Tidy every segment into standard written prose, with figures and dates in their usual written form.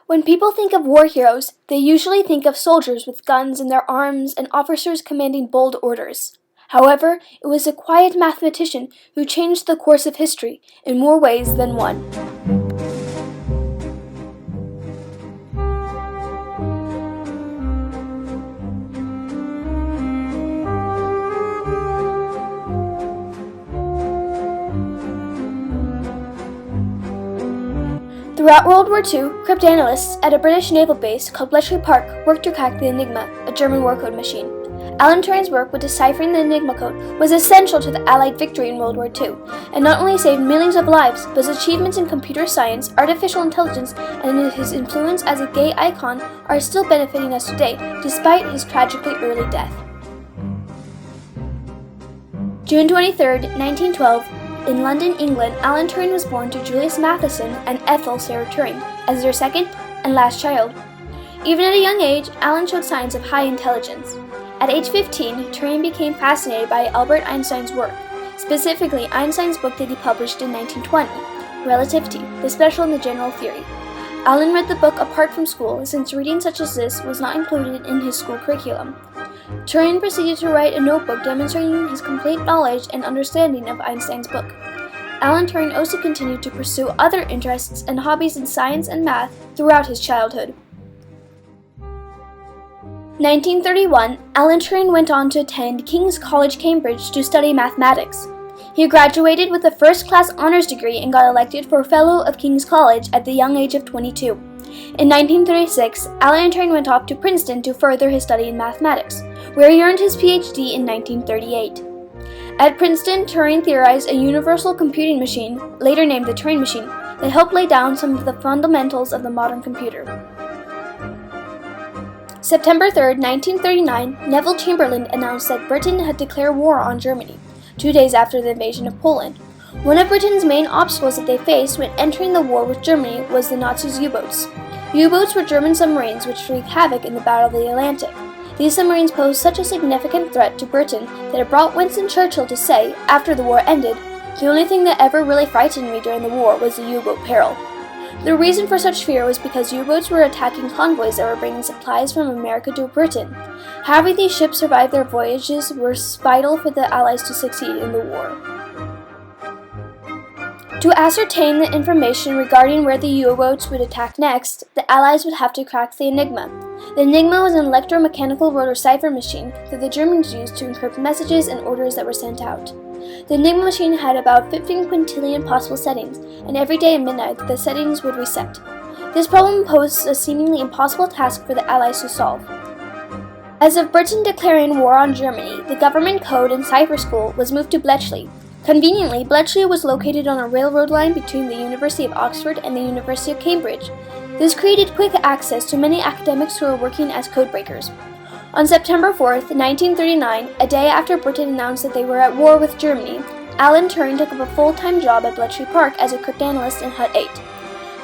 When people think of war heroes, they usually think of soldiers with guns in their arms and officers commanding bold orders. However, it was a quiet mathematician who changed the course of history in more ways than one. Throughout World War II, cryptanalysts at a British naval base called Bletchley Park worked to crack the Enigma, a German war code machine. Alan Turing's work with deciphering the Enigma code was essential to the Allied victory in World War II, and not only saved millions of lives, but his achievements in computer science, artificial intelligence, and his influence as a gay icon are still benefiting us today, despite his tragically early death. June 23, 1912, in London, England, Alan Turing was born to Julius Matheson and Ethel Sarah Turing as their second and last child. Even at a young age, Alan showed signs of high intelligence. At age 15, Turing became fascinated by Albert Einstein's work, specifically Einstein's book that he published in 1920, Relativity, the Special and the General Theory. Alan read the book apart from school, since reading such as this was not included in his school curriculum. Turing proceeded to write a notebook demonstrating his complete knowledge and understanding of Einstein's book. Alan Turing also continued to pursue other interests and hobbies in science and math throughout his childhood. 1931, Alan Turing went on to attend King's College, Cambridge to study mathematics. He graduated with a first-class honors degree and got elected for Fellow of King's College at the young age of 22. In 1936, Alan Turing went off to Princeton to further his study in mathematics, where he earned his PhD in 1938. At Princeton, Turing theorized a universal computing machine, later named the Turing machine, that helped lay down some of the fundamentals of the modern computer. September 3, 1939, Neville Chamberlain announced that Britain had declared war on Germany, 2 days after the invasion of Poland. One of Britain's main obstacles that they faced when entering the war with Germany was the Nazis' U-boats. U-boats were German submarines which wreaked havoc in the Battle of the Atlantic. These submarines posed such a significant threat to Britain that it brought Winston Churchill to say, after the war ended, "The only thing that ever really frightened me during the war was the U-boat peril." The reason for such fear was because U-boats were attacking convoys that were bringing supplies from America to Britain. Having these ships survive their voyages was vital for the Allies to succeed in the war. To ascertain the information regarding where the U-boats would attack next, the Allies would have to crack the Enigma. The Enigma was an electromechanical rotor cipher machine that the Germans used to encrypt messages and orders that were sent out. The Enigma machine had about 15 quintillion possible settings, and every day at midnight the settings would reset. This problem posed a seemingly impossible task for the Allies to solve. As of Britain declaring war on Germany, the government code and cipher school was moved to Bletchley. Conveniently, Bletchley was located on a railroad line between the University of Oxford and the University of Cambridge. This created quick access to many academics who were working as codebreakers. On September 4, 1939, a day after Britain announced that they were at war with Germany, Alan Turing took up a full-time job at Bletchley Park as a cryptanalyst in Hut 8.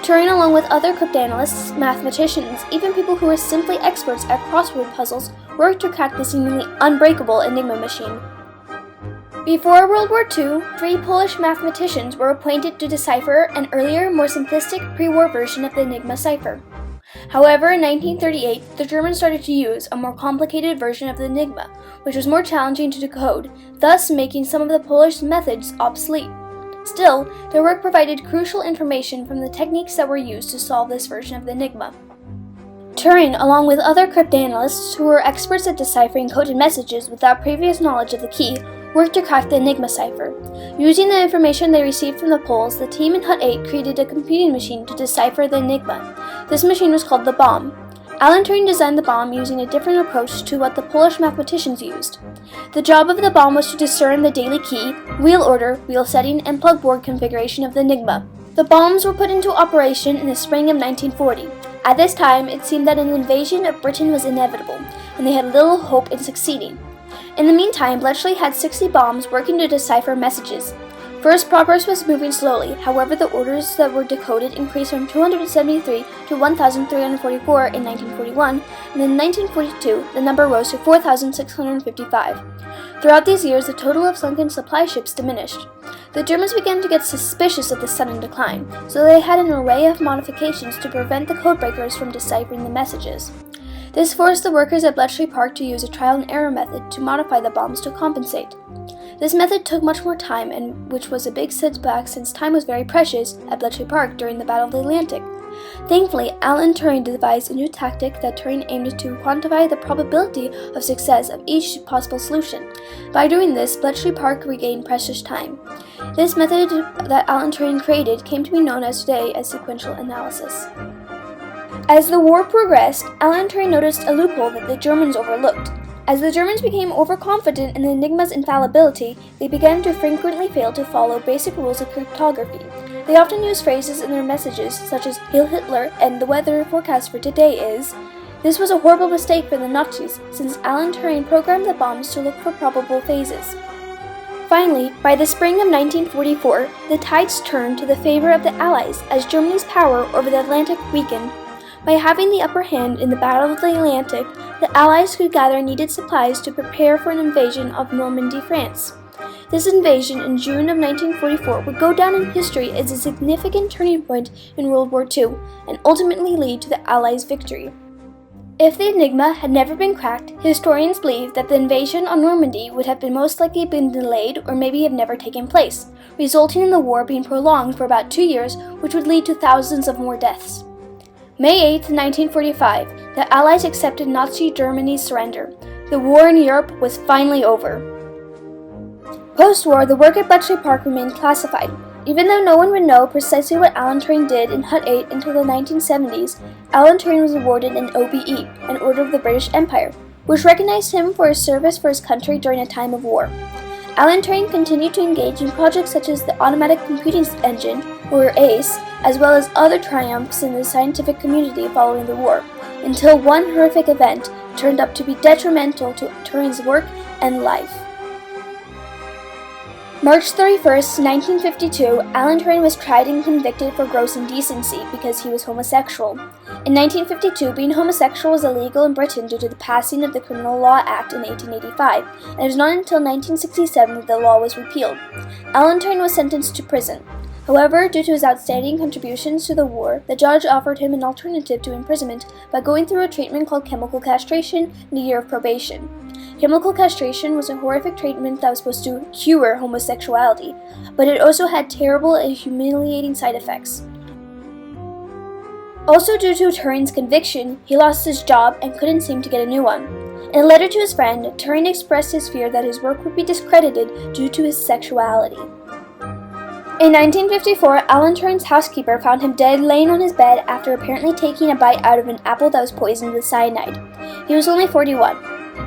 Turing, along with other cryptanalysts, mathematicians, even people who were simply experts at crossword puzzles, worked to crack the seemingly unbreakable Enigma machine. Before World War II, 3 Polish mathematicians were appointed to decipher an earlier, more simplistic pre-war version of the Enigma cipher. However, in 1938, the Germans started to use a more complicated version of the Enigma, which was more challenging to decode, thus making some of the Polish methods obsolete. Still, their work provided crucial information from the techniques that were used to solve this version of the Enigma. Turing, along with other cryptanalysts who were experts at deciphering coded messages without previous knowledge of the key, worked to crack the Enigma cipher. Using the information they received from the Poles, the team in Hut 8 created a computing machine to decipher the Enigma. This machine was called the bomb. Alan Turing designed the bomb using a different approach to what the Polish mathematicians used. The job of the bomb was to discern the daily key, wheel order, wheel setting, and plug board configuration of the Enigma. The bombs were put into operation in the spring of 1940. At this time, it seemed that an invasion of Britain was inevitable, and they had little hope in succeeding. In the meantime, Bletchley had 60 bombs working to decipher messages. First, progress was moving slowly. However, the orders that were decoded increased from 273 to 1,344 in 1941, and in 1942, the number rose to 4,655. Throughout these years, the total of sunken supply ships diminished. The Germans began to get suspicious of the sudden decline, so they had an array of modifications to prevent the codebreakers from deciphering the messages. This forced the workers at Bletchley Park to use a trial-and-error method to modify the bombs to compensate. This method took much more time, and which was a big setback since time was very precious at Bletchley Park during the Battle of the Atlantic. Thankfully, Alan Turing devised a new tactic that Turing aimed to quantify the probability of success of each possible solution. By doing this, Bletchley Park regained precious time. This method that Alan Turing created came to be known as today as sequential analysis. As the war progressed, Alan Turing noticed a loophole that the Germans overlooked. As the Germans became overconfident in the Enigma's infallibility, they began to frequently fail to follow basic rules of cryptography. They often used phrases in their messages such as "Hail Hitler" and "The weather forecast for today is." This was a horrible mistake for the Nazis, since Alan Turing programmed the bombs to look for probable phases. Finally, by the spring of 1944, the tides turned to the favor of the Allies as Germany's power over the Atlantic weakened. By having the upper hand in the Battle of the Atlantic, the Allies could gather needed supplies to prepare for an invasion of Normandy, France. This invasion in June of 1944 would go down in history as a significant turning point in World War II and ultimately lead to the Allies' victory. If the Enigma had never been cracked, historians believe that the invasion on Normandy would have most likely been delayed or maybe have never taken place, resulting in the war being prolonged for about 2 years, which would lead to thousands of more deaths. May 8, 1945, the Allies accepted Nazi Germany's surrender. The war in Europe was finally over. Post-war, the work at Bletchley Park remained classified. Even though no one would know precisely what Alan Turing did in Hut 8 until the 1970s, Alan Turing was awarded an OBE, an Order of the British Empire, which recognized him for his service for his country during a time of war. Alan Turing continued to engage in projects such as the Automatic Computing Engine, or ACE, as well as other triumphs in the scientific community following the war, until one horrific event turned up to be detrimental to Turing's work and life. March 31, 1952, Alan Turing was tried and convicted for gross indecency because he was homosexual. In 1952, being homosexual was illegal in Britain due to the passing of the Criminal Law Act in 1885, and it was not until 1967 that the law was repealed. Alan Turing was sentenced to prison. However, due to his outstanding contributions to the war, the judge offered him an alternative to imprisonment by going through a treatment called chemical castration and a year of probation. Chemical castration was a horrific treatment that was supposed to cure homosexuality, but it also had terrible and humiliating side effects. Also due to Turing's conviction, he lost his job and couldn't seem to get a new one. In a letter to his friend, Turing expressed his fear that his work would be discredited due to his sexuality. In 1954, Alan Turing's housekeeper found him dead laying on his bed after apparently taking a bite out of an apple that was poisoned with cyanide. He was only 41.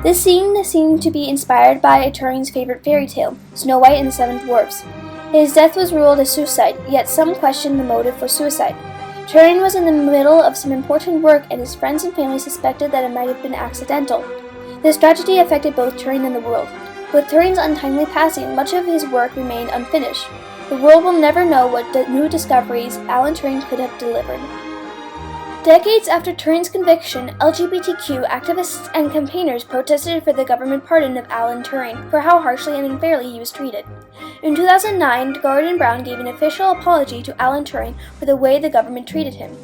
This scene seemed to be inspired by Turing's favorite fairy tale, Snow White and the Seven Dwarfs. His death was ruled as suicide, yet some questioned the motive for suicide. Turing was in the middle of some important work, and his friends and family suspected that it might have been accidental. This tragedy affected both Turing and the world. With Turing's untimely passing, much of his work remained unfinished. The world will never know what new discoveries Alan Turing could have delivered. Decades after Turing's conviction, LGBTQ activists and campaigners protested for the government pardon of Alan Turing for how harshly and unfairly he was treated. In 2009, Gordon Brown gave an official apology to Alan Turing for the way the government treated him.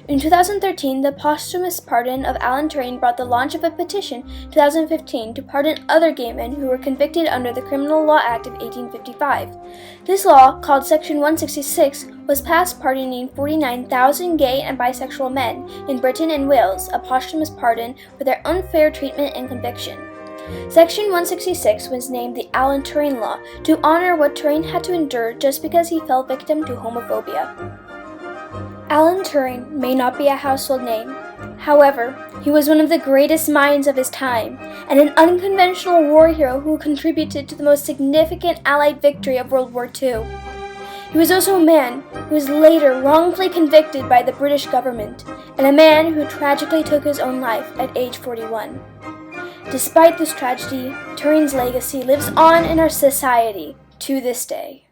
In 2013, the posthumous pardon of Alan Turing brought the launch of a petition in 2015 to pardon other gay men who were convicted under the Criminal Law Act of 1855. This law, called Section 166, was passed pardoning 49,000 gay and bisexual men in Britain and Wales a posthumous pardon for their unfair treatment and conviction. Section 166 was named the Alan Turing Law to honor what Turing had to endure just because he fell victim to homophobia. Alan Turing may not be a household name. However, he was one of the greatest minds of his time, and an unconventional war hero who contributed to the most significant Allied victory of World War II. He was also a man who was later wrongfully convicted by the British government, and a man who tragically took his own life at age 41. Despite this tragedy, Turing's legacy lives on in our society to this day.